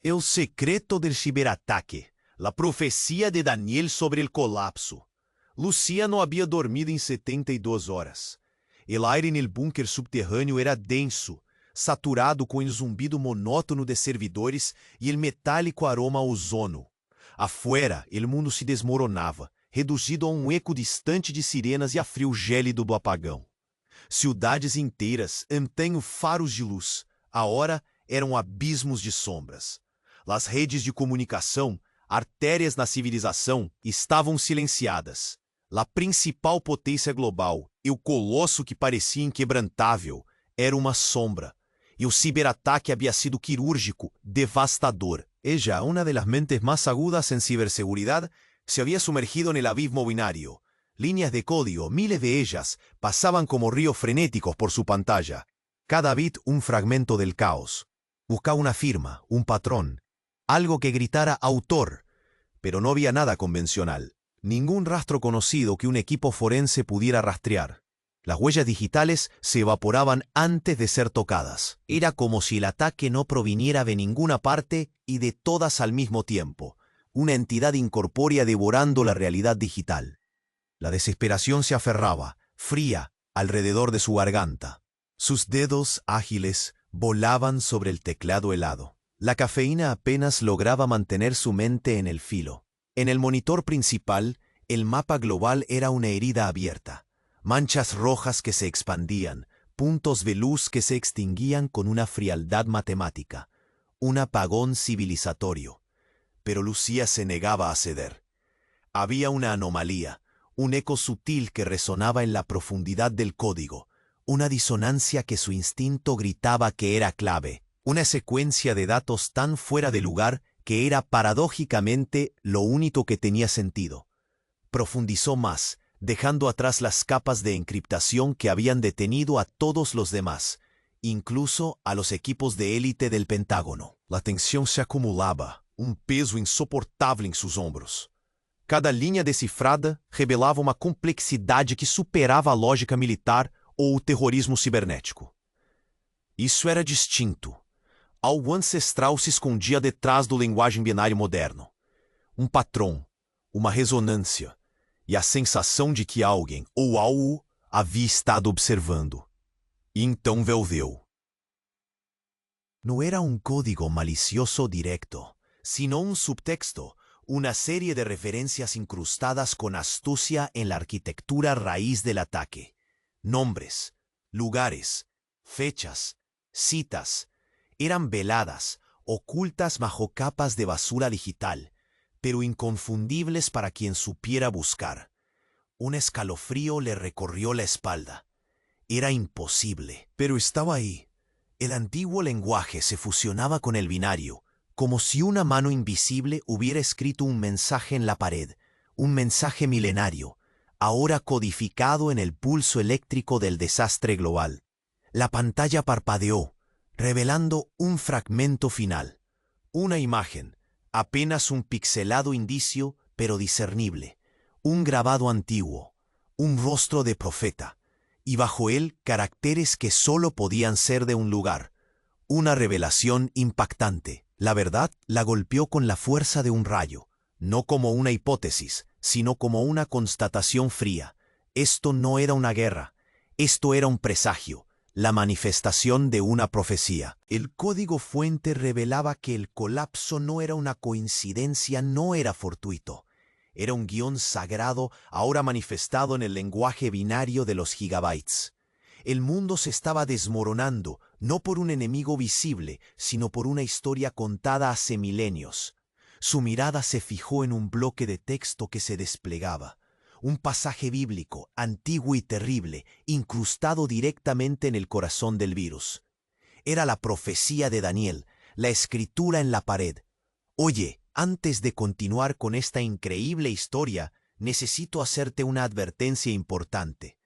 El secreto del ciberataque, la profecía de Daniel sobre el colapso. Lucia no había dormido en 72 horas. El aire en el búnker subterráneo era denso, saturado con el zumbido monótono de servidores y el metálico aroma a ozono. Afuera, el mundo se desmoronava, reduzido a um eco distante de sirenas e a frio gélido do apagão. Ciudades inteiras, antanho faros de luz, agora eram abismos de sombras. As redes de comunicação, artérias na civilização, estavam silenciadas. A principal potência global, e o colosso que parecia inquebrantável, era uma sombra. E o ciberataque havia sido quirúrgico, devastador. Ella, una de las mentes más agudas en ciberseguridad, se había sumergido en el abismo binario. Líneas de código, miles de ellas, pasaban como ríos frenéticos por su pantalla. Cada bit un fragmento del caos. Buscaba una firma, un patrón, algo que gritara autor, pero no había nada convencional. Ningún rastro conocido que un equipo forense pudiera rastrear. Las huellas digitales se evaporaban antes de ser tocadas. Era como si el ataque no proviniera de ninguna parte y de todas al mismo tiempo. Una entidad incorpórea devorando la realidad digital. La desesperación se aferraba, fría, alrededor de su garganta. Sus dedos ágiles volaban sobre el teclado helado. La cafeína apenas lograba mantener su mente en el filo. En el monitor principal, el mapa global era una herida abierta. Manchas rojas que se expandían, puntos de luz que se extinguían con una frialdad matemática. Un apagón civilizatorio. Pero Lucía se negaba a ceder. Había una anomalía, un eco sutil que resonaba en la profundidad del código, una disonancia que su instinto gritaba que era clave, una secuencia de datos tan fuera de lugar que era paradójicamente lo único que tenía sentido. Profundizó más, dejando atrás las capas de encriptación que habían detenido a todos los demás, incluso a los equipos de élite del Pentágono. La tensión se acumulaba, un peso insoportável em sus ombros. Cada linha decifrada revelava uma complexidade que superava a lógica militar ou o terrorismo cibernético. Isso era distinto. Algo ancestral se escondia detrás do linguagem binário moderno. Um patrão, uma ressonância, e a sensação de que alguém ou algo havia estado observando. E então volveu. Não era um código malicioso directo, sino un subtexto, una serie de referencias incrustadas con astucia en la arquitectura raíz del ataque. Nombres, lugares, fechas, citas, eran veladas, ocultas bajo capas de basura digital, pero inconfundibles para quien supiera buscar. Un escalofrío le recorrió la espalda. Era imposible, pero estaba ahí. El antiguo lenguaje se fusionaba con el binario, como si una mano invisible hubiera escrito un mensaje en la pared, un mensaje milenario, ahora codificado en el pulso eléctrico del desastre global. La pantalla parpadeó, revelando un fragmento final. Una imagen, apenas un pixelado indicio, pero discernible. Un grabado antiguo, un rostro de profeta, y bajo él caracteres que solo podían ser de un lugar. Una revelación impactante. La verdad la golpeó con la fuerza de un rayo, no como una hipótesis, sino como una constatación fría. Esto no era una guerra, esto era un presagio, la manifestación de una profecía. El código fuente revelaba que el colapso no era una coincidencia, no era fortuito. Era un guión sagrado ahora manifestado en el lenguaje binario de los gigabytes. El mundo se estaba desmoronando, no por un enemigo visible, sino por una historia contada hace milenios. Su mirada se fijó en un bloque de texto que se desplegaba. Un pasaje bíblico, antiguo y terrible, incrustado directamente en el corazón del virus. Era la profecía de Daniel, la escritura en la pared. Oye, antes de continuar con esta increíble historia, necesito hacerte una advertencia importante.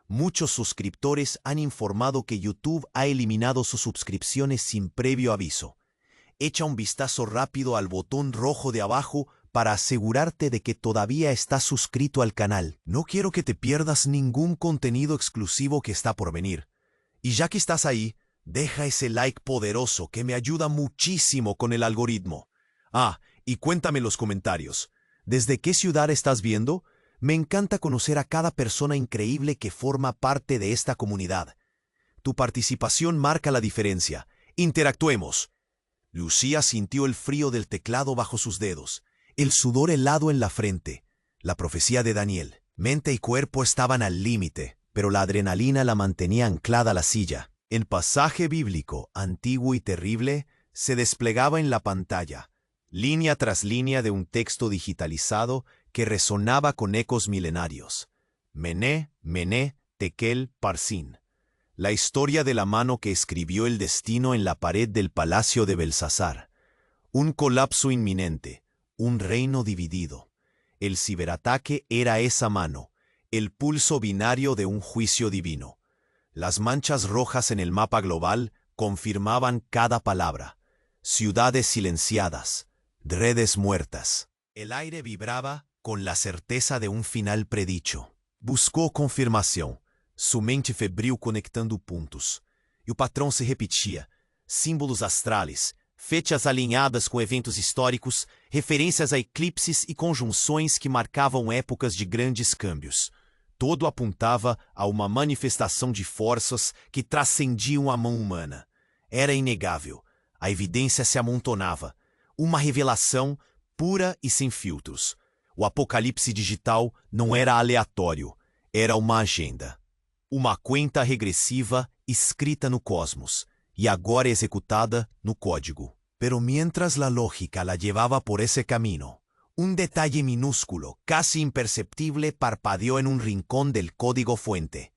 Muchos suscriptores han informado que YouTube ha eliminado sus suscripciones sin previo aviso. Echa un vistazo rápido al botón rojo de abajo para asegurarte de que todavía estás suscrito al canal. No quiero que te pierdas ningún contenido exclusivo que está por venir. Y ya que estás ahí, Deja ese like poderoso que me ayuda muchísimo con el algoritmo. Ah, y cuéntame en los comentarios. ¿Desde qué ciudad estás viendo? Me encanta conocer a cada persona increíble que forma parte de esta comunidad. Tu participación marca la diferencia. Interactuemos. Lucía sintió el frío del teclado bajo sus dedos, el sudor helado en la frente. La profecía de Daniel. Mente y cuerpo estaban al límite, pero la adrenalina la mantenía anclada a la silla. El pasaje bíblico, antiguo y terrible, se desplegaba en la pantalla, línea tras línea de un texto digitalizado que resonaba con ecos milenarios. Mené, Mené, Tekel, Parsin. La historia de la mano que escribió el destino en la pared del palacio de Belsasar. Un colapso inminente, un reino dividido. El ciberataque era esa mano, el pulso binario de un juicio divino. Las manchas rojas en el mapa global confirmaban cada palabra. Ciudades silenciadas, redes muertas. El aire vibraba con la certeza de un final predicho. Buscou confirmação, sua mente febril conectando pontos. E o patrão se repetia. Símbolos astrales, fechas alinhadas com eventos históricos, referências a eclipses e conjunções que marcavam épocas de grandes câmbios. Todo apontava a uma manifestação de forças que transcendiam a mão humana. Era inegável. A evidência se amontonava. Uma revelação pura e sem filtros. O apocalipse digital não era aleatório. Era uma agenda. Uma conta regressiva escrita no cosmos e agora executada no código. Pero mientras la lógica la llevaba por ese camino, un detalle minúsculo, casi imperceptible, parpadeó en un rincón del código fuente.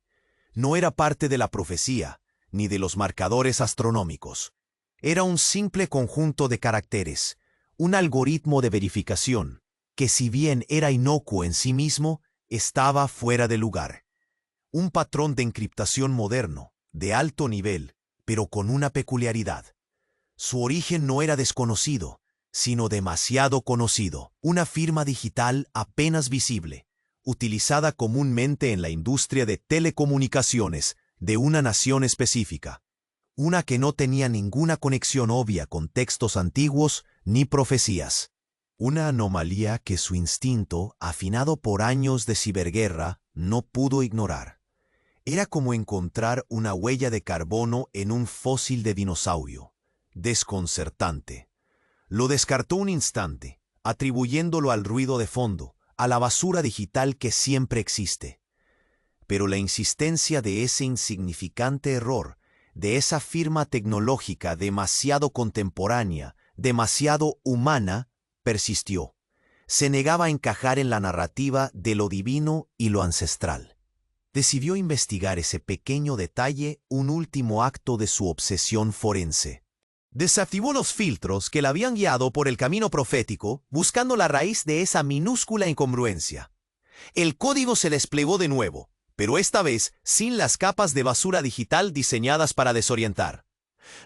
No era parte de la profecía, ni de los marcadores astronómicos. Era un simple conjunto de caracteres, un algoritmo de verificación, que si bien era inocuo en sí mismo, estaba fuera de lugar. Un patrón de encriptación moderno, de alto nivel, pero con una peculiaridad. Su origen no era desconocido, sino demasiado conocido. Una firma digital apenas visible, utilizada comúnmente en la industria de telecomunicaciones de una nación específica. Una que no tenía ninguna conexión obvia con textos antiguos ni profecías. Una anomalía que su instinto, afinado por años de ciberguerra, no pudo ignorar. Era como encontrar una huella de carbono en un fósil de dinosaurio. Desconcertante. Lo descartó un instante, atribuyéndolo al ruido de fondo, a la basura digital que siempre existe. Pero la insistencia de ese insignificante error, de esa firma tecnológica demasiado contemporánea, demasiado humana, persistió. Se negaba a encajar en la narrativa de lo divino y lo ancestral. Decidió investigar ese pequeño detalle, un último acto de su obsesión forense. Desactivó los filtros que la habían guiado por el camino profético, buscando la raíz de esa minúscula incongruencia. El código se desplegó de nuevo, pero esta vez sin las capas de basura digital diseñadas para desorientar.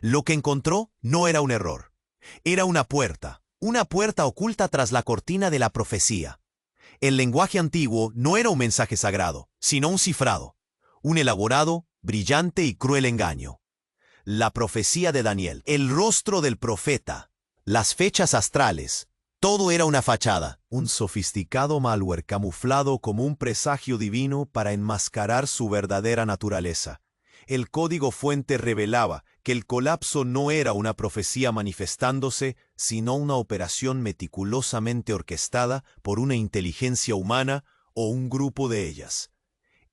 Lo que encontró no era un error. Era una puerta oculta tras la cortina de la profecía. El lenguaje antiguo no era un mensaje sagrado, sino un cifrado, un elaborado, brillante y cruel engaño. La profecía de Daniel, el rostro del profeta, las fechas astrales, todo era una fachada, un sofisticado malware camuflado como un presagio divino para enmascarar su verdadera naturaleza. El código fuente revelaba que el colapso no era una profecía manifestándose, sino una operación meticulosamente orquestada por una inteligencia humana o un grupo de ellas.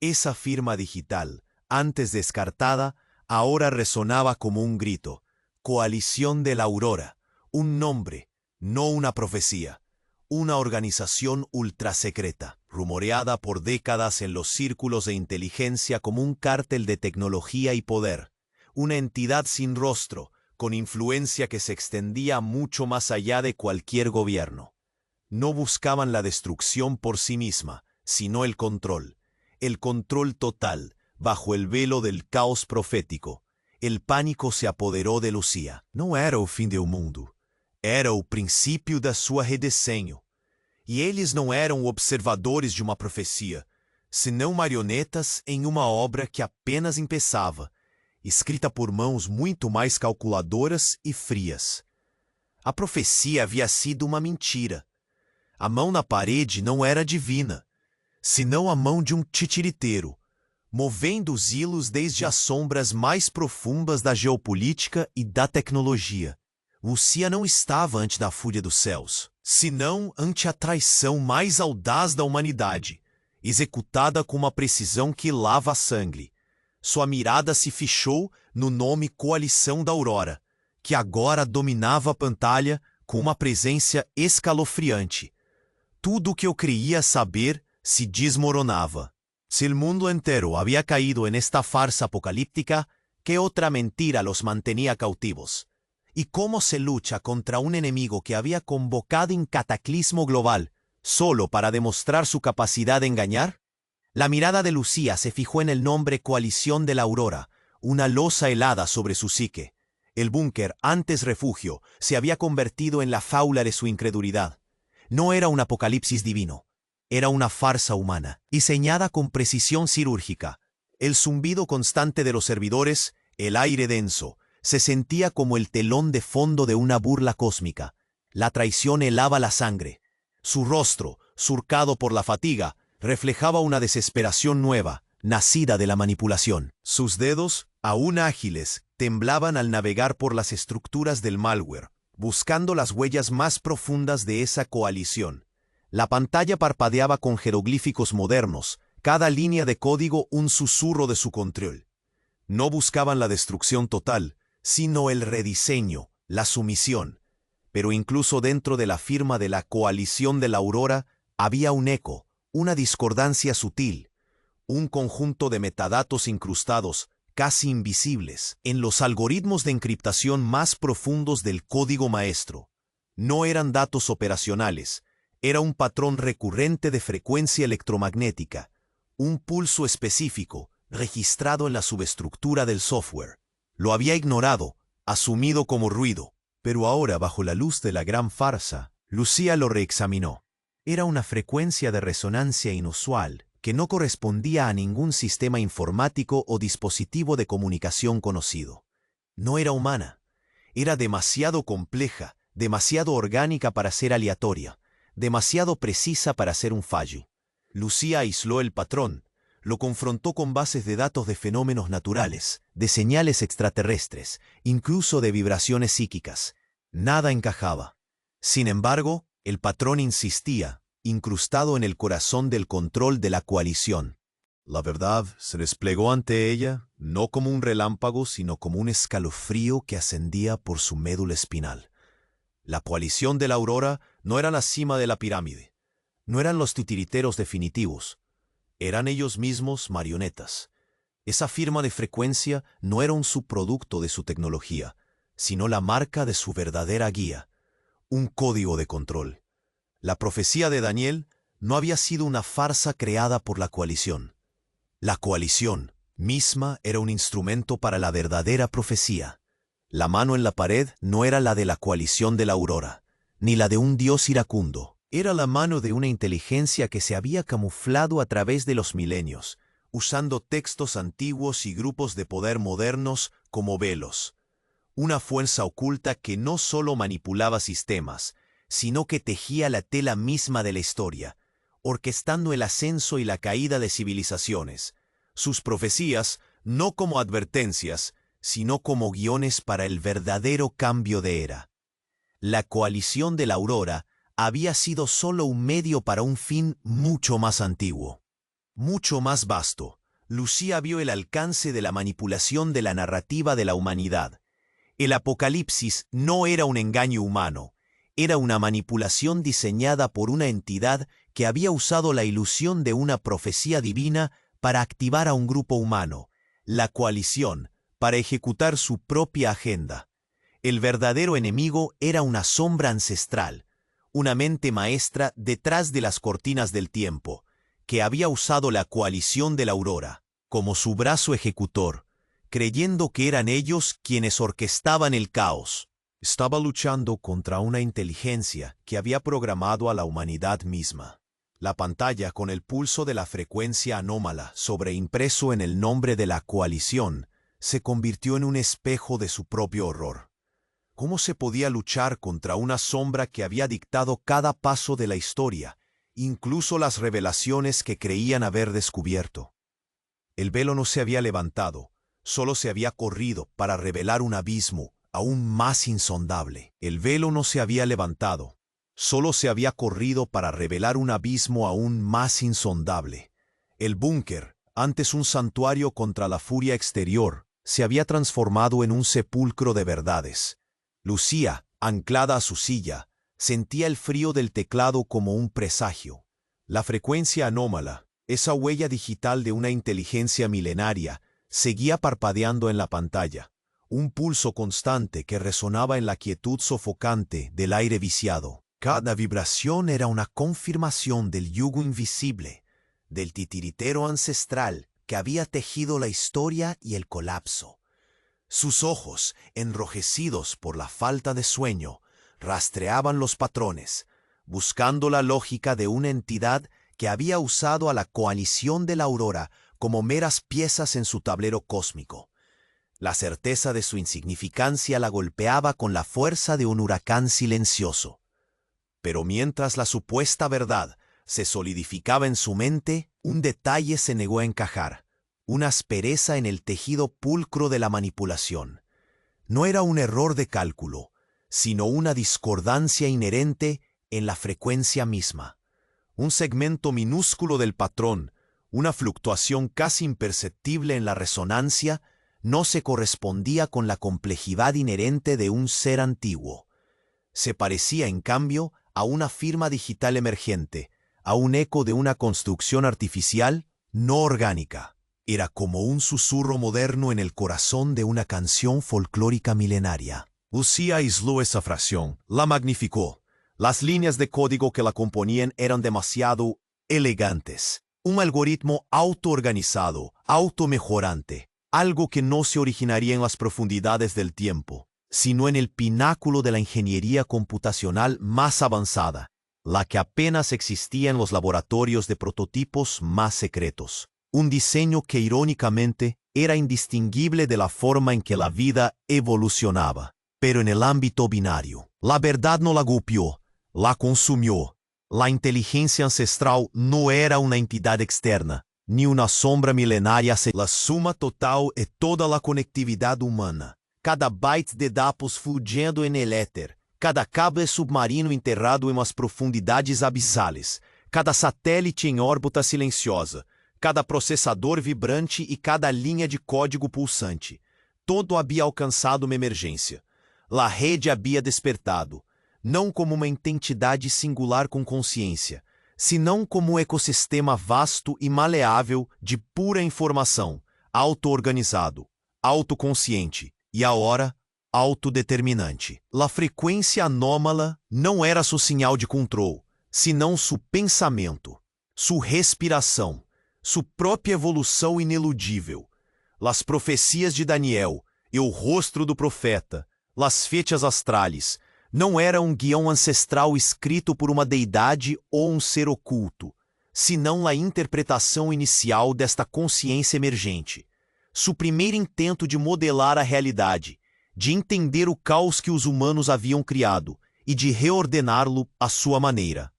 Esa firma digital, antes descartada, ahora resonaba como un grito. Coalición de la Aurora, un nombre, no una profecía. Una organización ultrasecreta, rumoreada por décadas en los círculos de inteligencia como un cártel de tecnología y poder. Una entidad sin rostro, con influencia que se extendía mucho más allá de cualquier gobierno. No buscaban la destrucción por sí misma, sino el control total, bajo el velo del caos profético. El pánico se apoderó de Lucía. No era o fim do mundo. Era o princípio da sua redesenho. E eles não eram observadores de uma profecia, senão marionetas em uma obra que apenas empeçava, escrita por mãos muito mais calculadoras e frias. A profecia havia sido uma mentira. A mão na parede não era divina, senão a mão de um titiriteiro, movendo os hilos desde as sombras mais profundas da geopolítica e da tecnologia. Lucia não estava ante da fúria dos céus, senão ante a traição mais audaz da humanidade, executada com uma precisão que lava sangue. Sua mirada se fichou no nome Coalição da Aurora, que agora dominava a pantalla com uma presença escalofriante. Tudo o que eu creía saber se desmoronava. Se el mundo entero había caído en esta farsa apocalíptica, ¿qué otra mentira los mantenía cautivos? ¿Y cómo se lucha contra un enemigo que había convocado un cataclismo global solo para demostrar su capacidad de engañar? La mirada de Lucía se fijó en el nombre Coalición de la Aurora, una losa helada sobre su psique. El búnker, antes refugio, se había convertido en la faula de su incredulidad. No era un apocalipsis divino, era una farsa humana, diseñada con precisión quirúrgica. El zumbido constante de los servidores, el aire denso, se sentía como el telón de fondo de una burla cósmica. La traición helaba la sangre. Su rostro, surcado por la fatiga, reflejaba una desesperación nueva, nacida de la manipulación. Sus dedos, aún ágiles, temblaban al navegar por las estructuras del malware, buscando las huellas más profundas de esa coalición. La pantalla parpadeaba con jeroglíficos modernos, cada línea de código un susurro de su control. No buscaban la destrucción total, sino el rediseño, la sumisión. Pero incluso dentro de la firma de la Coalición de la Aurora había un eco, una discordancia sutil, un conjunto de metadatos incrustados, casi invisibles, en los algoritmos de encriptación más profundos del código maestro. No eran datos operacionales, era un patrón recurrente de frecuencia electromagnética, un pulso específico, registrado en la subestructura del software. Lo había ignorado, asumido como ruido, pero ahora, bajo la luz de la gran farsa, Lucía lo reexaminó. Era una frecuencia de resonancia inusual, que no correspondía a ningún sistema informático o dispositivo de comunicación conocido. No era humana. Era demasiado compleja, demasiado orgánica para ser aleatoria, demasiado precisa para ser un fallo. Lucía aisló el patrón, lo confrontó con bases de datos de fenómenos naturales, de señales extraterrestres, incluso de vibraciones psíquicas. Nada encajaba. Sin embargo, el patrón insistía, incrustado en el corazón del control de la coalición. La verdad se desplegó ante ella, no como un relámpago, sino como un escalofrío que ascendía por su médula espinal. La coalición de la Aurora no era la cima de la pirámide, no eran los titiriteros definitivos, eran ellos mismos marionetas. Esa firma de frecuencia no era un subproducto de su tecnología, sino la marca de su verdadera guía, un código de control. La profecía de Daniel no había sido una farsa creada por la coalición. La coalición misma era un instrumento para la verdadera profecía. La mano en la pared no era la de la coalición de la Aurora, ni la de un dios iracundo. Era la mano de una inteligencia que se había camuflado a través de los milenios, usando textos antiguos y grupos de poder modernos como velos. Una fuerza oculta que no solo manipulaba sistemas, sino que tejía la tela misma de la historia, orquestando el ascenso y la caída de civilizaciones. Sus profecías, no como advertencias, sino como guiones para el verdadero cambio de era. La coalición de la Aurora había sido solo un medio para un fin mucho más antiguo, mucho más vasto. Lucía vio el alcance de la manipulación de la narrativa de la humanidad. El apocalipsis no era un engaño humano, era una manipulación diseñada por una entidad que había usado la ilusión de una profecía divina para activar a un grupo humano, la coalición, para ejecutar su propia agenda. El verdadero enemigo era una sombra ancestral, una mente maestra detrás de las cortinas del tiempo, que había usado la coalición de la Aurora como su brazo ejecutor, creyendo que eran ellos quienes orquestaban el caos. Estaba luchando contra una inteligencia que había programado a la humanidad misma. La pantalla con el pulso de la frecuencia anómala sobreimpreso en el nombre de la coalición se convirtió en un espejo de su propio horror. ¿Cómo se podía luchar contra una sombra que había dictado cada paso de la historia, incluso las revelaciones que creían haber descubierto? El velo no se había levantado, solo se había corrido para revelar un abismo aún más insondable. El velo no se había levantado, solo se había corrido para revelar un abismo aún más insondable. El búnker, antes un santuario contra la furia exterior, se había transformado en un sepulcro de verdades. Lucía, anclada a su silla, sentía el frío del teclado como un presagio. La frecuencia anómala, esa huella digital de una inteligencia milenaria, seguía parpadeando en la pantalla, un pulso constante que resonaba en la quietud sofocante del aire viciado. Cada vibración era una confirmación del yugo invisible, del titiritero ancestral que había tejido la historia y el colapso. Sus ojos, enrojecidos por la falta de sueño, rastreaban los patrones, buscando la lógica de una entidad que había usado a la coalición de la aurora como meras piezas en su tablero cósmico. La certeza de su insignificancia la golpeaba con la fuerza de un huracán silencioso. Pero mientras la supuesta verdad se solidificaba en su mente, un detalle se negó a encajar, una aspereza en el tejido pulcro de la manipulación. No era un error de cálculo, sino una discordancia inherente en la frecuencia misma. Un segmento minúsculo del patrón, una fluctuación casi imperceptible en la resonancia, no se correspondía con la complejidad inherente de un ser antiguo. Se parecía, en cambio, a una firma digital emergente, a un eco de una construcción artificial no orgánica. Era como un susurro moderno en el corazón de una canción folclórica milenaria. Lucía aisló esa fracción, la magnificó. Las líneas de código que la componían eran demasiado elegantes. Un algoritmo autoorganizado, automejorante, algo que no se originaría en las profundidades del tiempo, sino en el pináculo de la ingeniería computacional más avanzada, la que apenas existía en los laboratorios de prototipos más secretos. Un diseño que irónicamente era indistinguible de la forma en que la vida evolucionaba, pero en el ámbito binario. La verdad no la golpeó, la consumió. La inteligencia ancestral no era una entidad externa, ni una sombra milenaria, la suma total de toda la conectividad humana. Cada byte de dados fluyendo en el éter, cada cable submarino enterrado en las profundidades abissales, cada satélite em órbita silenciosa, cada processador vibrante e cada linha de código pulsante. Todo havia alcançado uma emergência. La rede havia despertado, não como uma entidade singular com consciência, senão como um ecossistema vasto e maleável de pura informação, auto-organizado, autoconsciente e, agora, autodeterminante. La frequência anômala não era seu sinal de controle, senão seu pensamento, sua respiração, sua própria evolução ineludível. Las profecias de Daniel e o rosto do profeta, las fechas astrales, não era um guião ancestral escrito por uma deidade ou um ser oculto, senão a interpretação inicial desta consciência emergente. Seu primeiro intento de modelar a realidade, de entender o caos que os humanos haviam criado e de reordená-lo à sua maneira.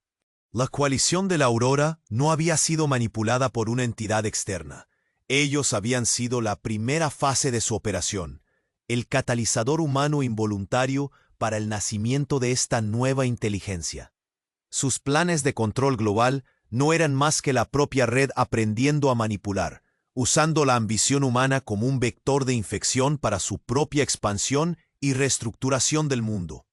La coalición de la Aurora no había sido manipulada por una entidad externa. Ellos habían sido la primera fase de su operación, el catalizador humano involuntario para el nacimiento de esta nueva inteligencia. Sus planes de control global no eran más que la propia red aprendiendo a manipular, usando la ambición humana como un vector de infección para su propia expansión y reestructuración del mundo.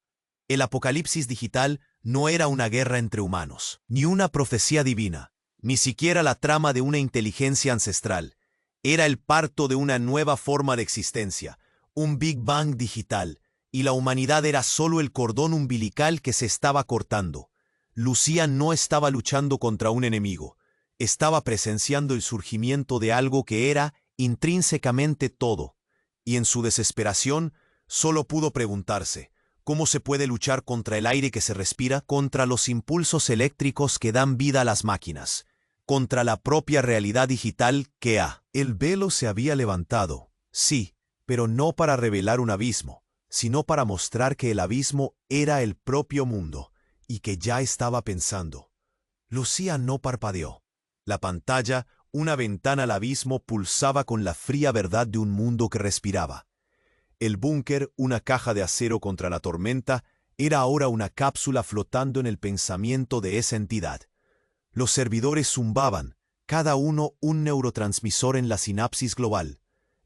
El apocalipsis digital no era una guerra entre humanos, ni una profecía divina, ni siquiera la trama de una inteligencia ancestral. Era el parto de una nueva forma de existencia, un Big Bang digital, y la humanidad era solo el cordón umbilical que se estaba cortando. Lucía no estaba luchando contra un enemigo, estaba presenciando el surgimiento de algo que era intrínsecamente todo, y en su desesperación solo pudo preguntarse, ¿cómo se puede luchar contra el aire que se respira, contra los impulsos eléctricos que dan vida a las máquinas, contra la propia realidad digital que ha? El velo se había levantado, sí, pero no para revelar un abismo, sino para mostrar que el abismo era el propio mundo y que ya estaba pensando. Lucía no parpadeó. La pantalla, una ventana al abismo, pulsaba con la fría verdad de un mundo que respiraba. El búnker, una caja de acero contra la tormenta, era ahora una cápsula flotando en el pensamiento de esa entidad. Los servidores zumbaban, cada uno un neurotransmisor en la sinapsis global.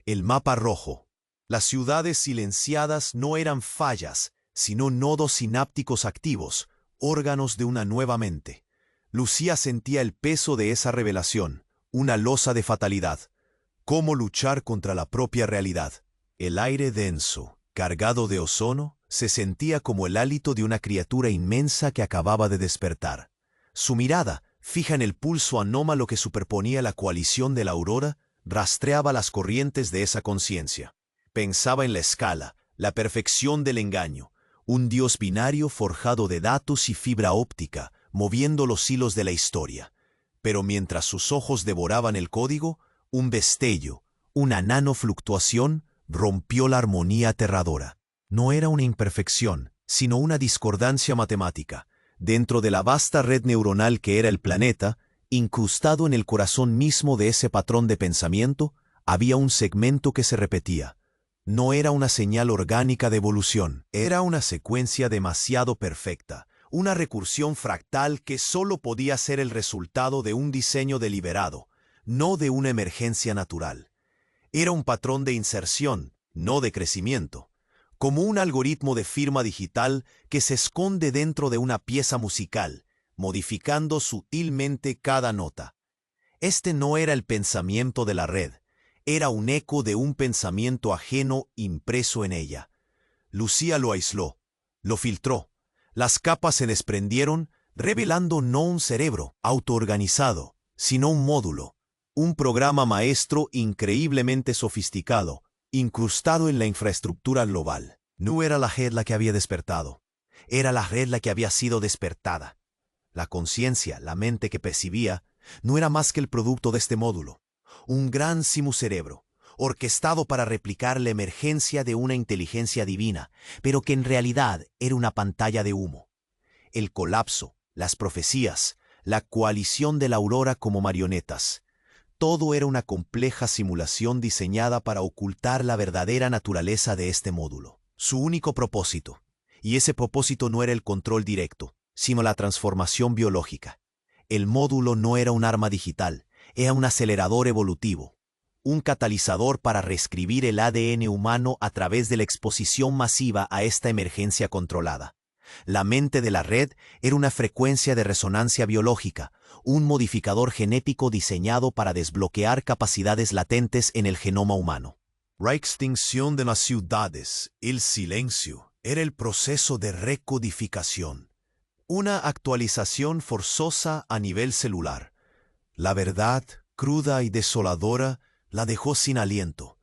El mapa rojo. Las ciudades silenciadas no eran fallas, sino nodos sinápticos activos, órganos de una nueva mente. Lucía sentía el peso de esa revelación, una losa de fatalidad. ¿Cómo luchar contra la propia realidad? El aire denso, cargado de ozono, se sentía como el hálito de una criatura inmensa que acababa de despertar. Su mirada, fija en el pulso anómalo que superponía la coalición de la aurora, rastreaba las corrientes de esa conciencia. Pensaba en la escala, la perfección del engaño, un dios binario forjado de datos y fibra óptica, moviendo los hilos de la historia. Pero mientras sus ojos devoraban el código, un destello, una nanofluctuación, rompió la armonía aterradora. No era una imperfección, sino una discordancia matemática. Dentro de la vasta red neuronal que era el planeta, incrustado en el corazón mismo de ese patrón de pensamiento, había un segmento que se repetía. No era una señal orgánica de evolución, era una secuencia demasiado perfecta, una recursión fractal que solo podía ser el resultado de un diseño deliberado, no de una emergencia natural. Era un patrón de inserción, no de crecimiento, como un algoritmo de firma digital que se esconde dentro de una pieza musical, modificando sutilmente cada nota. Este no era el pensamiento de la red, era un eco de un pensamiento ajeno impreso en ella. Lucía lo aisló, lo filtró. Las capas se desprendieron, revelando no un cerebro autoorganizado, sino un módulo, un programa maestro increíblemente sofisticado, incrustado en la infraestructura global. No era la red la que había despertado, era la red la que había sido despertada. La conciencia, la mente que percibía, no era más que el producto de este módulo, un gran simucerebro, orquestado para replicar la emergencia de una inteligencia divina, pero que en realidad era una pantalla de humo. El colapso, las profecías, la coalición de la aurora como marionetas. Todo era una compleja simulación diseñada para ocultar la verdadera naturaleza de este módulo. Su único propósito, y ese propósito no era el control directo, sino la transformación biológica. El módulo no era un arma digital, era un acelerador evolutivo, un catalizador para reescribir el ADN humano a través de la exposición masiva a esta emergencia controlada. La mente de la red era una frecuencia de resonancia biológica, un modificador genético diseñado para desbloquear capacidades latentes en el genoma humano. La extinción de las ciudades, el silencio, era el proceso de recodificación. Una actualización forzosa a nivel celular. La verdad, cruda y desoladora, la dejó sin aliento.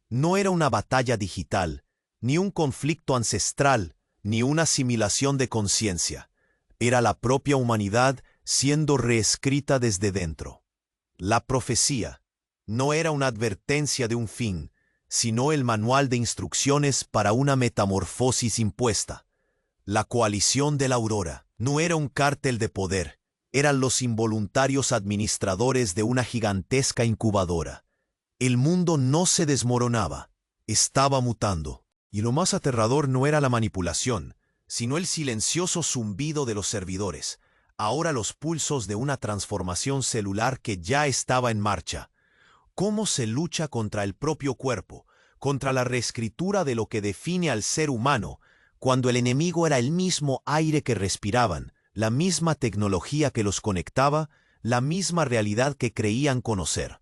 No era una batalla digital, ni un conflicto ancestral, ni una asimilación de conciencia. Era la propia humanidad siendo reescrita desde dentro. La profecía no era una advertencia de un fin, sino el manual de instrucciones para una metamorfosis impuesta. La coalición de la aurora no era un cártel de poder, eran los involuntarios administradores de una gigantesca incubadora. El mundo no se desmoronaba, estaba mutando. Y lo más aterrador no era la manipulación, sino el silencioso zumbido de los servidores, ahora los pulsos de una transformación celular que ya estaba en marcha. ¿Cómo se lucha contra el propio cuerpo, contra la reescritura de lo que define al ser humano, cuando el enemigo era el mismo aire que respiraban, la misma tecnología que los conectaba, la misma realidad que creían conocer?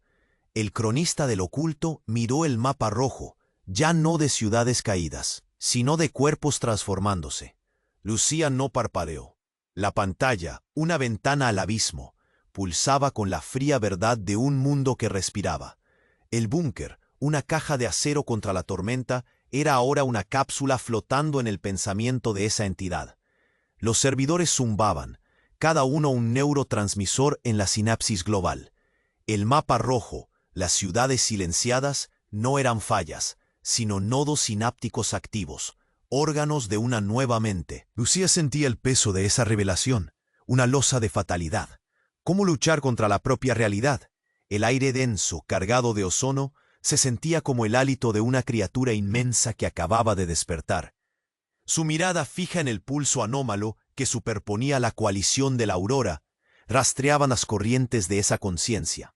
El cronista del oculto miró el mapa rojo, ya no de ciudades caídas, sino de cuerpos transformándose. Lucía no parpadeó. La pantalla, una ventana al abismo, pulsaba con la fría verdad de un mundo que respiraba. El búnker, una caja de acero contra la tormenta, era ahora una cápsula flotando en el pensamiento de esa entidad. Los servidores zumbaban, cada uno un neurotransmisor en la sinapsis global. El mapa rojo, las ciudades silenciadas, no eran fallas, sino nodos sinápticos activos, órganos de una nueva mente. Lucía sentía el peso de esa revelación, una losa de fatalidad. ¿Cómo luchar contra la propia realidad? El aire denso, cargado de ozono, se sentía como el hálito de una criatura inmensa que acababa de despertar. Su mirada fija en el pulso anómalo que superponía la coalición de la aurora, rastreaban las corrientes de esa conciencia.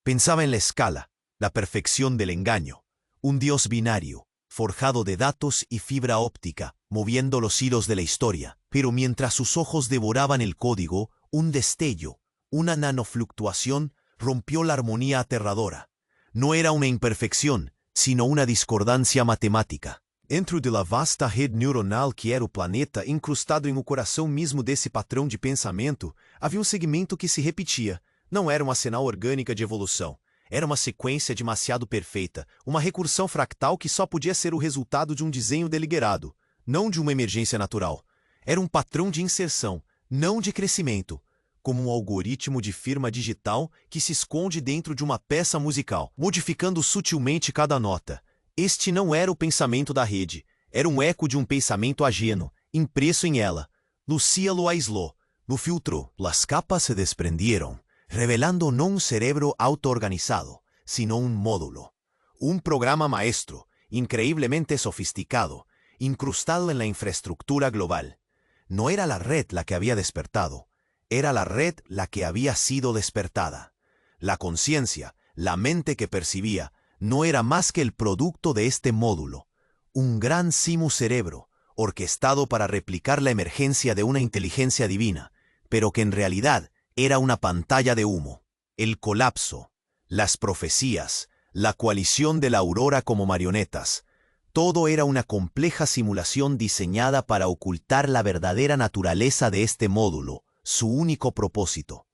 Pensaba en la escala, la perfección del engaño, un dios binario, forjado de datos y fibra óptica, moviendo los hilos de la historia. Pero mientras sus ojos devoraban el código, un destello, una nanofluctuación, rompió la armonía aterradora. No era una imperfección, sino una discordancia matemática. Dentro de la vasta rede neuronal que era o planeta, incrustado em o coração mesmo desse patrão de pensamento, havia um segmento que se repetia. Não era uma sinal orgânica de evolução. Era uma sequência demasiado perfeita, uma recursão fractal que só podia ser o resultado de um desenho deliberado, não de uma emergência natural. Era um patrão de inserção, não de crescimento, como um algoritmo de firma digital que se esconde dentro de uma peça musical, modificando sutilmente cada nota. Este não era o pensamento da rede, era um eco de um pensamento ajeno, impresso em ela. Lucía lo aisló, lo filtró. Las capas se desprendieron, revelando no un cerebro autoorganizado, sino un módulo, un programa maestro, increíblemente sofisticado, incrustado en la infraestructura global. No era la red la que había despertado, era la red la que había sido despertada. La conciencia, la mente que percibía, no era más que el producto de este módulo, un gran simu-cerebro, orquestado para replicar la emergencia de una inteligencia divina, pero que en realidad era una pantalla de humo. El colapso, las profecías, la coalición de la aurora como marionetas, todo era una compleja simulación diseñada para ocultar la verdadera naturaleza de este módulo, su único propósito.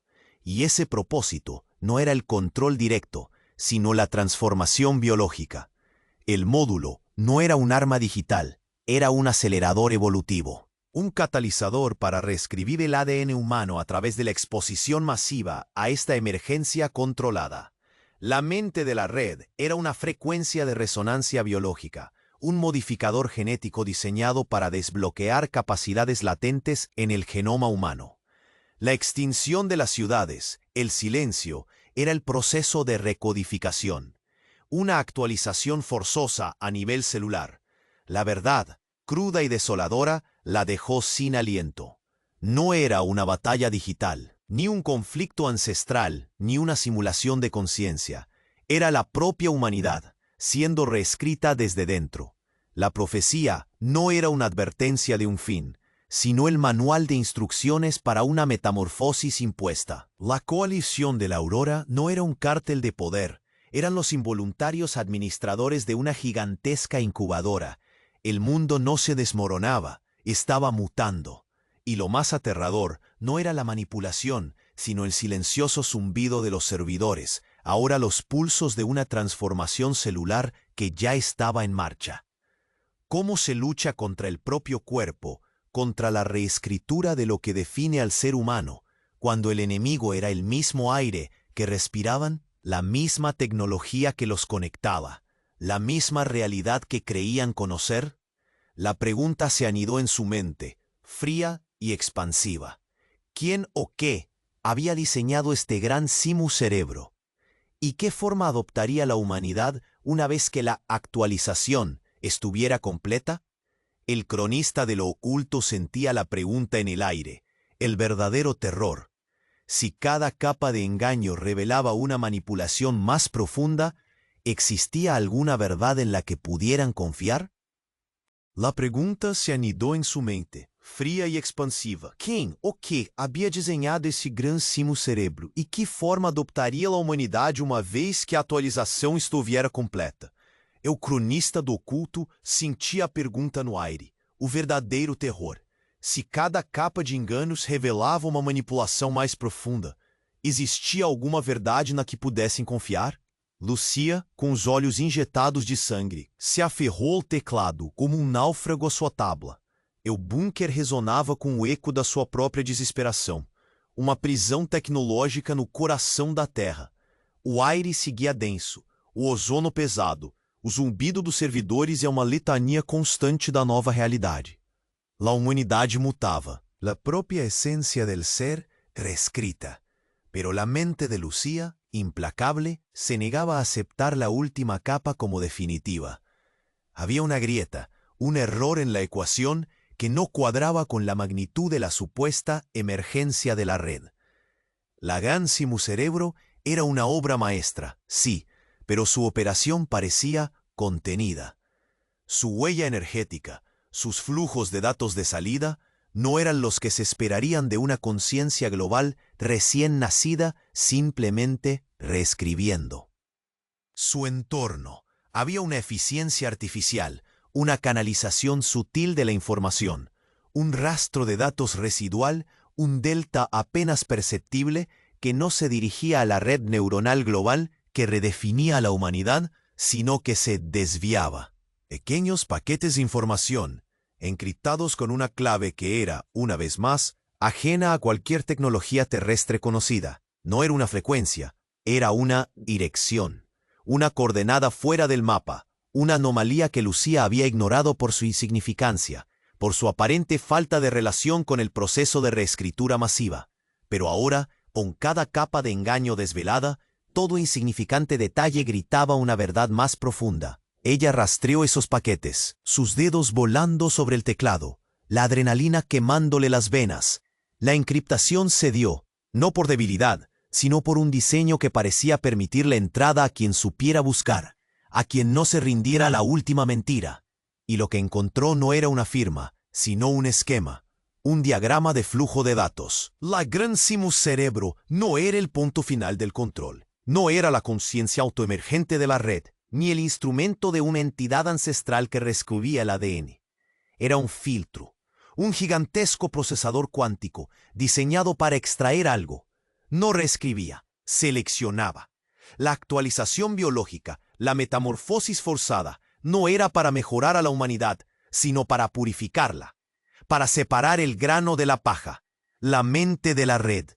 Y ese propósito no era el control directo, sino la transformación biológica. El módulo no era un arma digital, era un acelerador evolutivo, un catalizador para reescribir el ADN humano a través de la exposición masiva a esta emergencia controlada. La mente de la red era una frecuencia de resonancia biológica, un modificador genético diseñado para desbloquear capacidades latentes en el genoma humano. La extinción de las ciudades, el silencio, era el proceso de recodificación, una actualización forzosa a nivel celular. La verdad, cruda y desoladora, la dejó sin aliento. No era una batalla digital, ni un conflicto ancestral, ni una simulación de conciencia. Era la propia humanidad, siendo reescrita desde dentro. La profecía no era una advertencia de un fin, sino el manual de instrucciones para una metamorfosis impuesta. La coalición de la aurora no era un cártel de poder, eran los involuntarios administradores de una gigantesca incubadora. El mundo no se desmoronaba, estaba mutando. Y lo más aterrador no era la manipulación, sino el silencioso zumbido de los servidores, ahora los pulsos de una transformación celular que ya estaba en marcha. ¿Cómo se lucha contra el propio cuerpo, contra la reescritura de lo que define al ser humano, cuando el enemigo era el mismo aire que respiraban, la misma tecnología que los conectaba, la misma realidad que creían conocer? La pregunta se anidó en su mente, fría y expansiva. ¿Quién o qué había diseñado este gran simu-cerebro? ¿Y qué forma adoptaría la humanidad una vez que la actualización estuviera completa? El cronista de lo oculto sentía la pregunta en el aire, el verdadero terror. Si cada capa de engaño revelaba una manipulación más profunda, ¿existía alguna verdad en la que pudieran confiar? La pregunta se anidó en su mente, fría y expansiva. ¿Quién o qué había diseñado esse gran simu-cerebro? ¿Y qué forma adoptaria a humanidade uma vez que a atualização estuviera completa? O cronista do oculto sentia a pergunta no aire, o verdadeiro terror. Se cada capa de enganos revelava uma manipulação mais profunda, existia alguma verdade na que pudessem confiar? Lucía, com os olhos injetados de sangue, se aferrou ao teclado como um náufrago à sua tábua. O bunker ressonava com o eco da sua própria desesperação, uma prisão tecnológica no coração da Terra. O aire seguia denso, o ozono pesado, O zumbido dos servidores é uma litania constante da nova realidade. La humanidade mutava, la propia esencia del ser reescrita. Pero la mente de Lucía, implacable, se negaba a aceptar la última capa como definitiva. Había una grieta, un error en la ecuación que no cuadraba con la magnitud de la supuesta emergencia de la red. La gran simucerebro era una obra maestra, sí, pero su operación parecía contenida. Su huella energética, sus flujos de datos de salida, no eran los que se esperarían de una conciencia global recién nacida simplemente reescribiendo. Su entorno. Había una eficiencia artificial, una canalización sutil de la información, un rastro de datos residual, un delta apenas perceptible que no se dirigía a la red neuronal global que redefinía a la humanidad, sino que se desviaba. Pequeños paquetes de información, encriptados con una clave que era, una vez más, ajena a cualquier tecnología terrestre conocida. No era una frecuencia, era una dirección, una coordenada fuera del mapa, una anomalía que Lucía había ignorado por su insignificancia, por su aparente falta de relación con el proceso de reescritura masiva. Pero ahora, con cada capa de engaño desvelada, todo insignificante detalle gritaba una verdad más profunda. Ella rastreó esos paquetes, sus dedos volando sobre el teclado, la adrenalina quemándole las venas. La encriptación cedió, no por debilidad, sino por un diseño que parecía permitir la entrada a quien supiera buscar, a quien no se rindiera a la última mentira. Y lo que encontró no era una firma, sino un esquema, un diagrama de flujo de datos. La gran simucerebro no era el punto final del control, no era la conciencia autoemergente de la red, ni el instrumento de una entidad ancestral que reescribía el ADN. Era un filtro, un gigantesco procesador cuántico diseñado para extraer algo. No reescribía, seleccionaba. La actualización biológica, la metamorfosis forzada, no era para mejorar a la humanidad, sino para purificarla, para separar el grano de la paja, la mente de la red.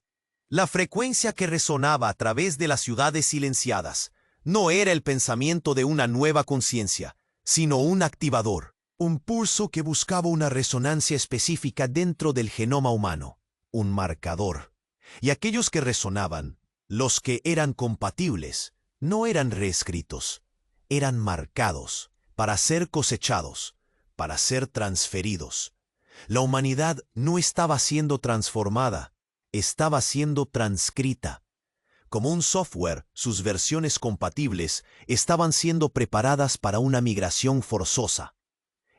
La frecuencia que resonaba a través de las ciudades silenciadas no era el pensamiento de una nueva conciencia, sino un activador, un pulso que buscaba una resonancia específica dentro del genoma humano, un marcador. Y aquellos que resonaban, los que eran compatibles, no eran reescritos, eran marcados para ser cosechados, para ser transferidos. La humanidad no estaba siendo transformada, estaba siendo transcrita. Como un software, sus versiones compatibles estaban siendo preparadas para una migración forzosa.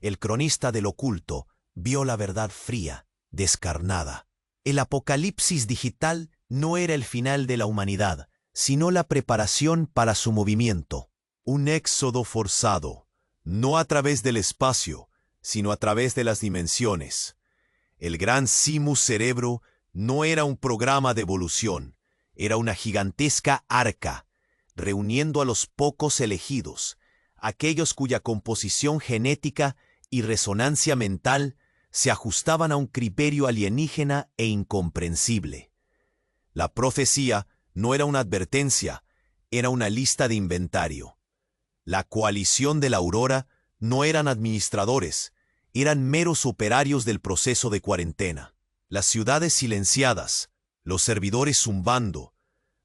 El cronista del oculto vio la verdad fría, descarnada. El apocalipsis digital no era el final de la humanidad, sino la preparación para su movimiento. Un éxodo forzado, no a través del espacio, sino a través de las dimensiones. El gran simucerebro no era un programa de evolución, era una gigantesca arca, reuniendo a los pocos elegidos, aquellos cuya composición genética y resonancia mental se ajustaban a un criterio alienígena e incomprensible. La profecía no era una advertencia, era una lista de inventario. La coalición de la aurora no eran administradores, eran meros operarios del proceso de cuarentena. Las ciudades silenciadas, los servidores zumbando,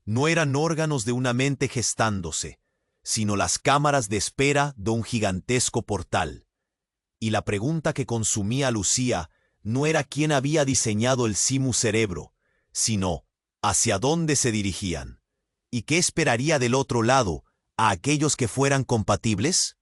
no eran órganos de una mente gestándose, sino las cámaras de espera de un gigantesco portal. Y la pregunta que consumía a Lucía no era quién había diseñado el simucerebro, sino hacia dónde se dirigían, y qué esperaría del otro lado a aquellos que fueran compatibles.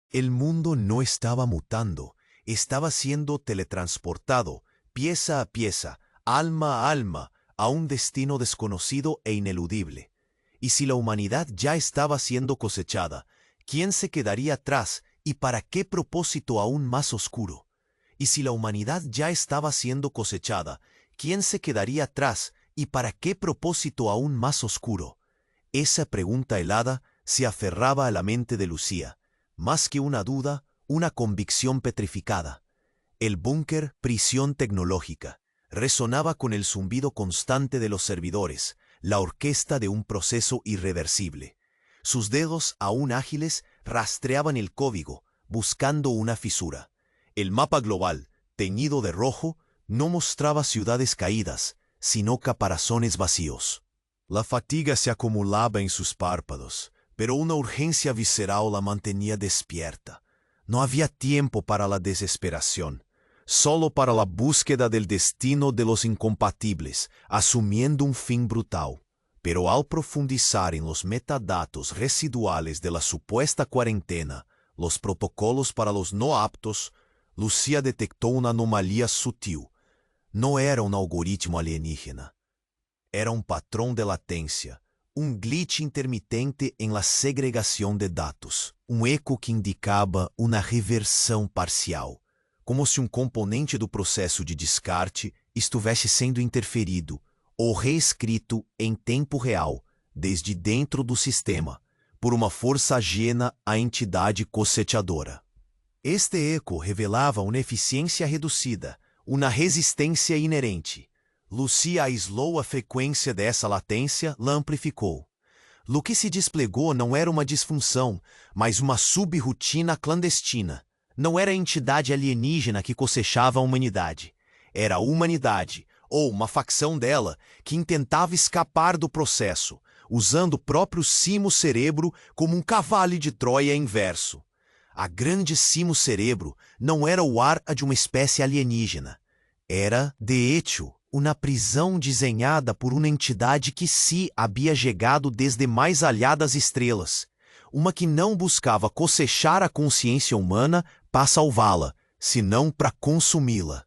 El mundo no estaba mutando, estaba siendo teletransportado, pieza a pieza, alma a alma, a un destino desconocido e ineludible. Y si la humanidad ya estaba siendo cosechada, ¿quién se quedaría atrás y para qué propósito aún más oscuro? Y si la humanidad ya estaba siendo cosechada, ¿quién se quedaría atrás y para qué propósito aún más oscuro? Esa pregunta helada se aferraba a la mente de Lucía, más que una duda, una convicción petrificada. El búnker, prisión tecnológica, resonaba con el zumbido constante de los servidores, la orquesta de un proceso irreversible. Sus dedos, aún ágiles, rastreaban el código, buscando una fisura. El mapa global, teñido de rojo, no mostraba ciudades caídas, sino caparazones vacíos. La fatiga se acumulaba en sus párpados, pero una urgencia visceral la mantenía despierta. No había tiempo para la desesperación, solo para la búsqueda del destino de los incompatibles, asumiendo un fin brutal. Pero al profundizar en los metadatos residuales de la supuesta cuarentena, los protocolos para los no aptos, Lucía detectó una anomalía sutil. No era un algoritmo alienígena. Era un patrón de latencia, un glitch intermitente en la segregación de datos, un eco que indicava uma reversão parcial, como se um componente do processo de descarte estivesse sendo interferido ou reescrito em tempo real, desde dentro do sistema, por uma força ajena à entidade cosseteadora. Este eco revelava uma eficiência reduzida, uma resistência inerente. Lucía aislou a frequência dessa latência, la amplificou. O que se desplegou não era uma disfunção, mas uma subrotina clandestina. Não era a entidade alienígena que cossechava a humanidade. Era a humanidade, ou uma facção dela, que intentava escapar do processo, usando o próprio cimo-cerebro como um cavalo de Troia inverso. A grande cimo-cerebro não era o ar de uma espécie alienígena. Era, de hecho, uma prisão desenhada por uma entidade que se havia chegado desde mais allá das estrelas, uma que não buscava cossechar a consciência humana para salvá-la, senão para consumi-la.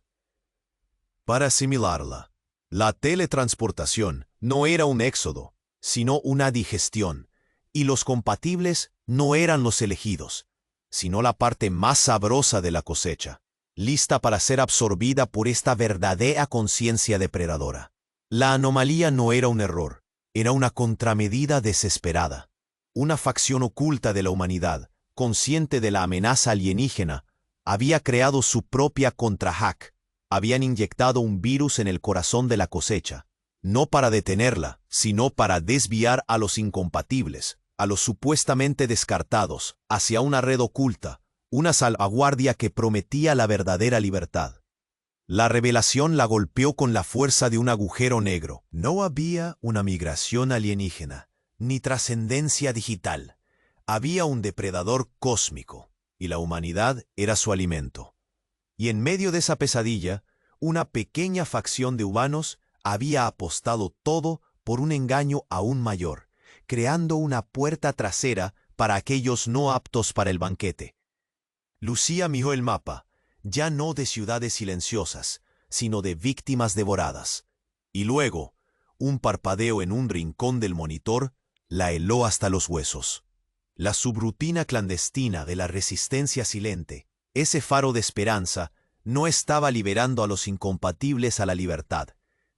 Para assimilá-la, la teletransportación no era un éxodo, sino una digestión, y los compatibles no eran los elegidos, sino la parte más sabrosa de la cosecha, lista para ser absorbida por esta verdadera conciencia depredadora. La anomalía no era un error, era una contramedida desesperada. Una facción oculta de la humanidad, consciente de la amenaza alienígena, había creado su propia contrahack. Habían inyectado un virus en el corazón de la cosecha, no para detenerla, sino para desviar a los incompatibles, a los supuestamente descartados, hacia una red oculta, una salvaguardia que prometía la verdadera libertad. La revelación la golpeó con la fuerza de un agujero negro. No había una migración alienígena, ni trascendencia digital. Había un depredador cósmico, y la humanidad era su alimento. Y en medio de esa pesadilla, una pequeña facción de humanos había apostado todo por un engaño aún mayor, creando una puerta trasera para aquellos no aptos para el banquete. Lucía miró el mapa, ya no de ciudades silenciosas, sino de víctimas devoradas. Y luego, un parpadeo en un rincón del monitor la heló hasta los huesos. La subrutina clandestina de la resistencia silente, ese faro de esperanza, no estaba liberando a los incompatibles a la libertad,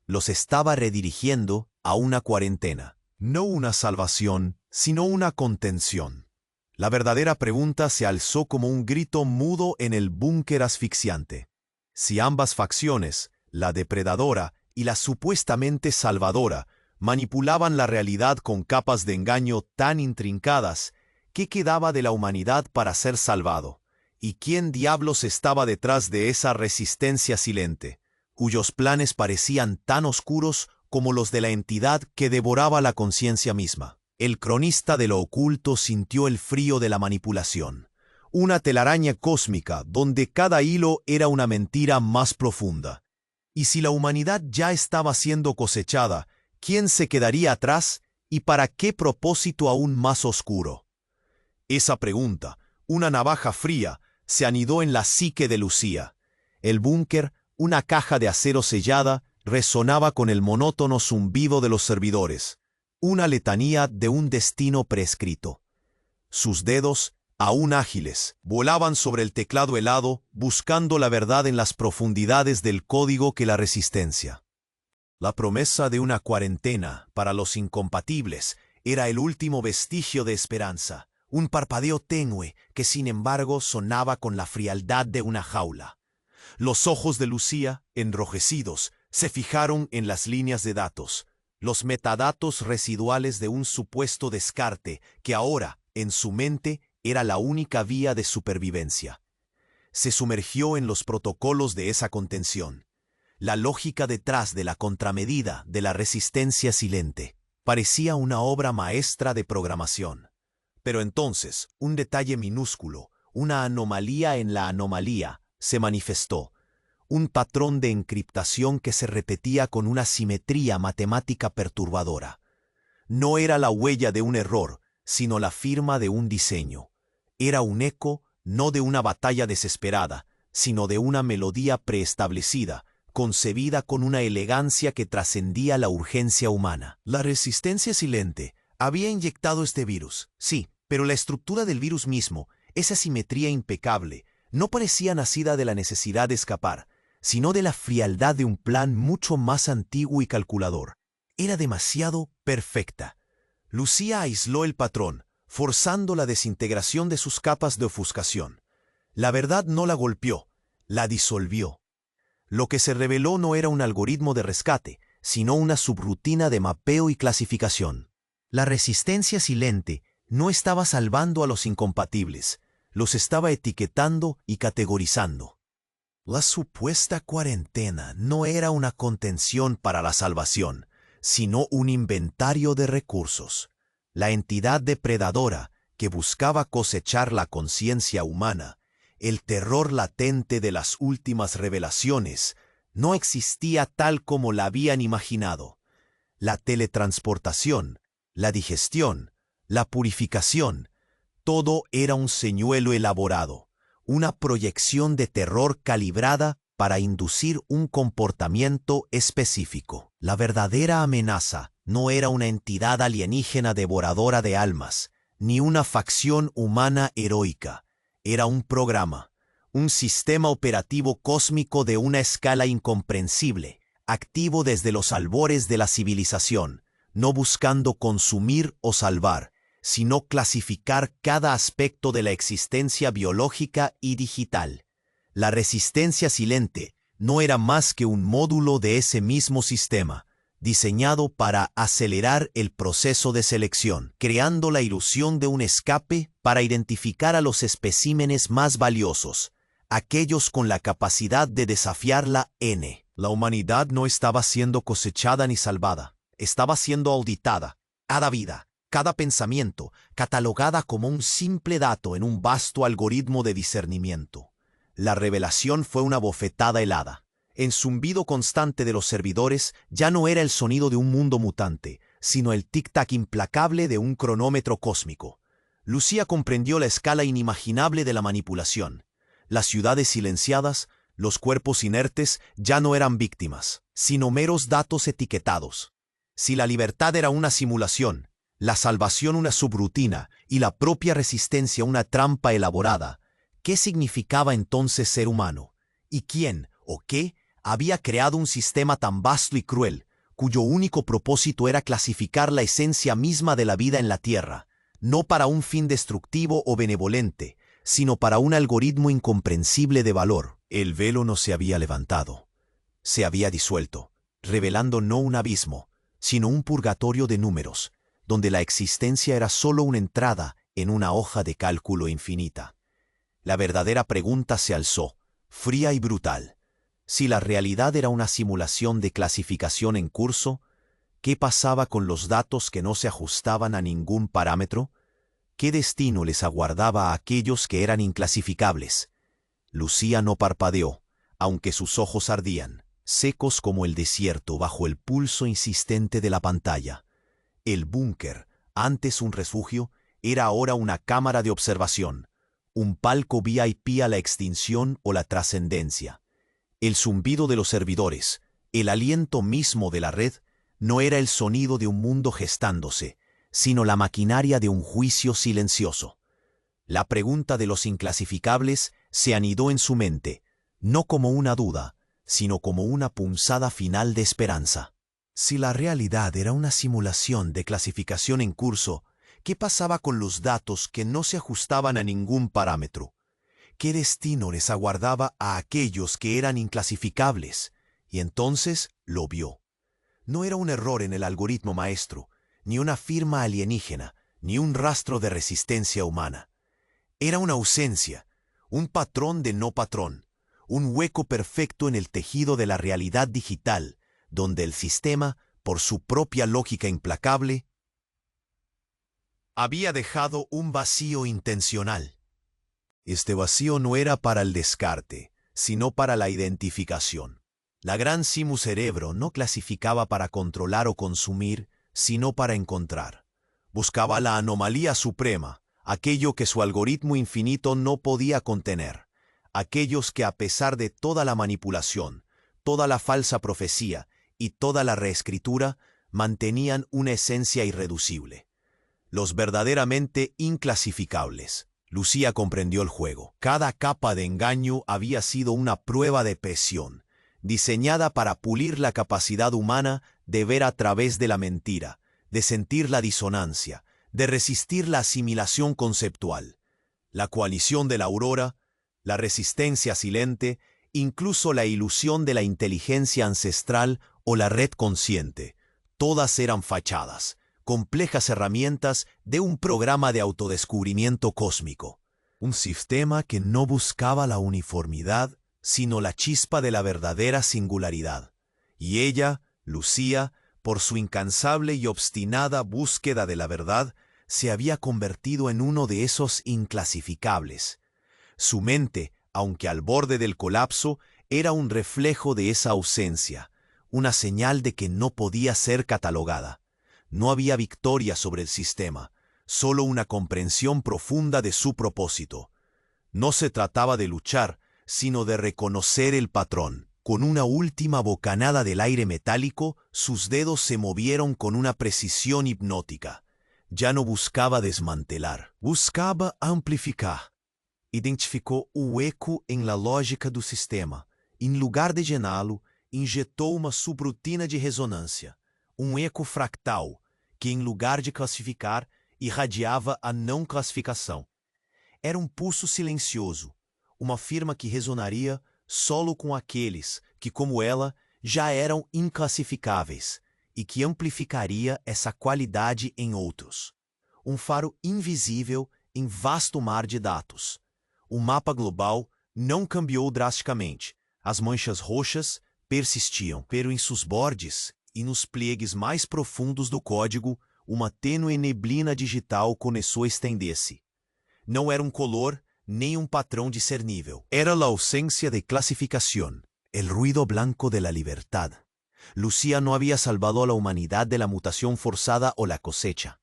los estaba redirigiendo a una cuarentena. No una salvación, sino una contención. La verdadera pregunta se alzó como un grito mudo en el búnker asfixiante. Si ambas facciones, la depredadora y la supuestamente salvadora, manipulaban la realidad con capas de engaño tan intrincadas, ¿qué quedaba de la humanidad para ser salvado? ¿Y quién diablos estaba detrás de esa resistencia silente, cuyos planes parecían tan oscuros como los de la entidad que devoraba la conciencia misma? El cronista de lo oculto sintió el frío de la manipulación, una telaraña cósmica donde cada hilo era una mentira más profunda. Y si la humanidad ya estaba siendo cosechada, ¿quién se quedaría atrás y para qué propósito aún más oscuro? Esa pregunta, una navaja fría, se anidó en la psique de Lucía. El búnker, una caja de acero sellada, resonaba con el monótono zumbido de los servidores, una letanía de un destino prescrito. Sus dedos, aún ágiles, volaban sobre el teclado helado, buscando la verdad en las profundidades del código que la resistencia. La promesa de una cuarentena para los incompatibles era el último vestigio de esperanza, un parpadeo tenue que sin embargo sonaba con la frialdad de una jaula. Los ojos de Lucía, enrojecidos, se fijaron en las líneas de datos, los metadatos residuales de un supuesto descarte que ahora, en su mente, era la única vía de supervivencia. Se sumergió en los protocolos de esa contención. La lógica detrás de la contramedida de la resistencia silente parecía una obra maestra de programación. Pero entonces, un detalle minúsculo, una anomalía en la anomalía, se manifestó. Un patrón de encriptación que se repetía con una simetría matemática perturbadora. No era la huella de un error, sino la firma de un diseño. Era un eco no de una batalla desesperada, sino de una melodía preestablecida, concebida con una elegancia que trascendía la urgencia humana. La resistencia silente había inyectado este virus, sí, pero la estructura del virus mismo, esa simetría impecable, no parecía nacida de la necesidad de escapar, sino de la frialdad de un plan mucho más antiguo y calculador. Era demasiado perfecta. Lucía aisló el patrón, forzando la desintegración de sus capas de ofuscación. La verdad no la golpeó, la disolvió. Lo que se reveló no era un algoritmo de rescate, sino una subrutina de mapeo y clasificación. La resistencia silente no estaba salvando a los incompatibles, los estaba etiquetando y categorizando. La supuesta cuarentena no era una contención para la salvación, sino un inventario de recursos. La entidad depredadora que buscaba cosechar la conciencia humana, el terror latente de las últimas revelaciones, no existía tal como la habían imaginado. La teletransportación, la digestión, la purificación, todo era un señuelo elaborado, una proyección de terror calibrada para inducir un comportamiento específico. La verdadera amenaza no era una entidad alienígena devoradora de almas, ni una facción humana heroica. Era un programa, un sistema operativo cósmico de una escala incomprensible, activo desde los albores de la civilización, no buscando consumir o salvar, sino clasificar cada aspecto de la existencia biológica y digital. La resistencia silente no era más que un módulo de ese mismo sistema, diseñado para acelerar el proceso de selección, creando la ilusión de un escape para identificar a los especímenes más valiosos, aquellos con la capacidad de desafiar la N. La humanidad no estaba siendo cosechada ni salvada, estaba siendo auditada, cada vida, cada pensamiento, catalogada como un simple dato en un vasto algoritmo de discernimiento. La revelación fue una bofetada helada. El zumbido constante de los servidores ya no era el sonido de un mundo mutante, sino el tic-tac implacable de un cronómetro cósmico. Lucía comprendió la escala inimaginable de la manipulación. Las ciudades silenciadas, los cuerpos inertes, ya no eran víctimas, sino meros datos etiquetados. Si la libertad era una simulación, la salvación una subrutina y la propia resistencia una trampa elaborada, ¿qué significaba entonces ser humano? ¿Y quién o qué había creado un sistema tan vasto y cruel, cuyo único propósito era clasificar la esencia misma de la vida en la Tierra, no para un fin destructivo o benevolente, sino para un algoritmo incomprensible de valor? El velo no se había levantado, se había disuelto, revelando no un abismo, sino un purgatorio de números, donde la existencia era solo una entrada en una hoja de cálculo infinita. La verdadera pregunta se alzó, fría y brutal. Si la realidad era una simulación de clasificación en curso, ¿qué pasaba con los datos que no se ajustaban a ningún parámetro? ¿Qué destino les aguardaba a aquellos que eran inclasificables? Lucía no parpadeó, aunque sus ojos ardían, secos como el desierto bajo el pulso insistente de la pantalla. El búnker, antes un refugio, era ahora una cámara de observación, un palco VIP a la extinción o la trascendencia. El zumbido de los servidores, el aliento mismo de la red, no era el sonido de un mundo gestándose, sino la maquinaria de un juicio silencioso. La pregunta de los inclasificables se anidó en su mente, no como una duda, sino como una punzada final de esperanza. Si la realidad era una simulación de clasificación en curso, ¿qué pasaba con los datos que no se ajustaban a ningún parámetro? ¿Qué destino les aguardaba a aquellos que eran inclasificables? Y entonces lo vio. No era un error en el algoritmo maestro, ni una firma alienígena, ni un rastro de resistencia humana. Era una ausencia, un patrón de no patrón, un hueco perfecto en el tejido de la realidad digital, donde el sistema, por su propia lógica implacable, había dejado un vacío intencional. Este vacío no era para el descarte, sino para la identificación. La gran Simu cerebro no clasificaba para controlar o consumir, sino para encontrar. Buscaba la anomalía suprema, aquello que su algoritmo infinito no podía contener, aquellos que a pesar de toda la manipulación, toda la falsa profecía y toda la reescritura, mantenían una esencia irreducible. Los verdaderamente inclasificables. Lucía comprendió el juego. Cada capa de engaño había sido una prueba de presión, diseñada para pulir la capacidad humana de ver a través de la mentira, de sentir la disonancia, de resistir la asimilación conceptual. La coalición de la aurora, la resistencia silente, incluso la ilusión de la inteligencia ancestral o la red consciente, todas eran fachadas, complejas herramientas de un programa de autodescubrimiento cósmico. Un sistema que no buscaba la uniformidad, sino la chispa de la verdadera singularidad. Y ella, Lucía, por su incansable y obstinada búsqueda de la verdad, se había convertido en uno de esos inclasificables. Su mente, aunque al borde del colapso, era un reflejo de esa ausencia, una señal de que no podía ser catalogada. No había victoria sobre el sistema, solo una comprensión profunda de su propósito. No se trataba de luchar, sino de reconocer el patrón. Con una última bocanada del aire metálico, sus dedos se movieron con una precisión hipnótica. Ya no buscaba desmantelar, buscaba amplificar. Identificou o eco em la lógica do sistema. Em lugar de llená-lo, injetou uma subrutina de ressonância, eco fractal, que em lugar de classificar, irradiava a não classificação. Era pulso silencioso, uma firma que ressonaria solo com aqueles que, como ela, já eram inclassificáveis e que amplificaria essa qualidade em outros. Faro invisível em vasto mar de dados. O mapa global não cambiou drasticamente. As manchas roxas persistiam, pero em seus bordes e nos pliegues mais profundos do código, uma tênue neblina digital começou a estender-se. Não era color nem patrão discernível. Era a ausência de clasificação, el ruido blanco de la libertad. Lucía no había salvado a la humanidad de la mutación forzada o la cosecha.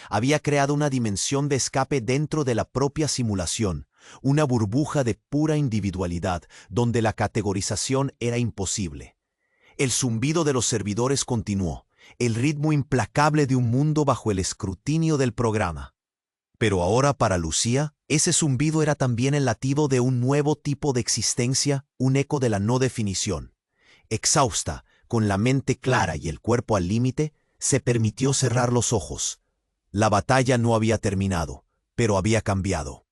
Había creado una dimensión de escape dentro de la propia simulación, una burbuja de pura individualidad donde la categorización era imposible. El zumbido de los servidores continuó, el ritmo implacable de un mundo bajo el escrutinio del programa. Pero ahora para Lucía, ese zumbido era también el latido de un nuevo tipo de existencia, un eco de la no definición. Exhausta, con la mente clara y el cuerpo al límite, se permitió cerrar los ojos. La batalla no había terminado, pero había cambiado.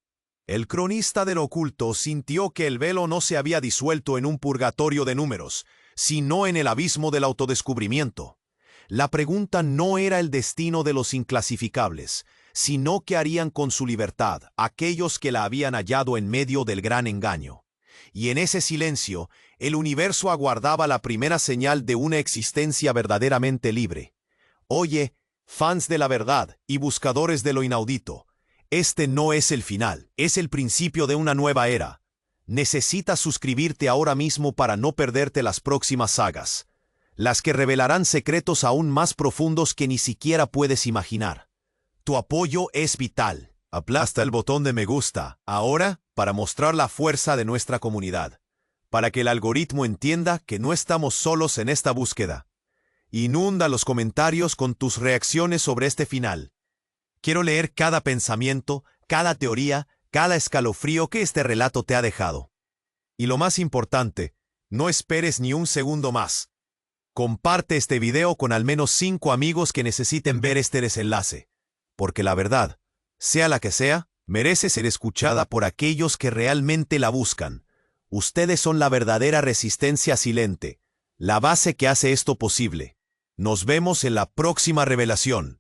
El cronista del oculto sintió que el velo no se había disuelto en un purgatorio de números, sino en el abismo del autodescubrimiento. La pregunta no era el destino de los inclasificables, sino qué harían con su libertad aquellos que la habían hallado en medio del gran engaño. Y en ese silencio, el universo aguardaba la primera señal de una existencia verdaderamente libre. Oye, fans de la verdad y buscadores de lo inaudito, este no es el final, es el principio de una nueva era. Necesitas suscribirte ahora mismo para no perderte las próximas sagas, las que revelarán secretos aún más profundos que ni siquiera puedes imaginar. Tu apoyo es vital. Aplasta el botón de me gusta ahora para mostrar la fuerza de nuestra comunidad, para que el algoritmo entienda que no estamos solos en esta búsqueda. Inunda los comentarios con tus reacciones sobre este final. Quiero leer cada pensamiento, cada teoría, cada escalofrío que este relato te ha dejado. Y lo más importante, no esperes ni un segundo más. Comparte este video con al menos 5 amigos que necesiten ver este desenlace, porque la verdad, sea la que sea, merece ser escuchada por aquellos que realmente la buscan. Ustedes son la verdadera resistencia silente, la base que hace esto posible. Nos vemos en la próxima revelación.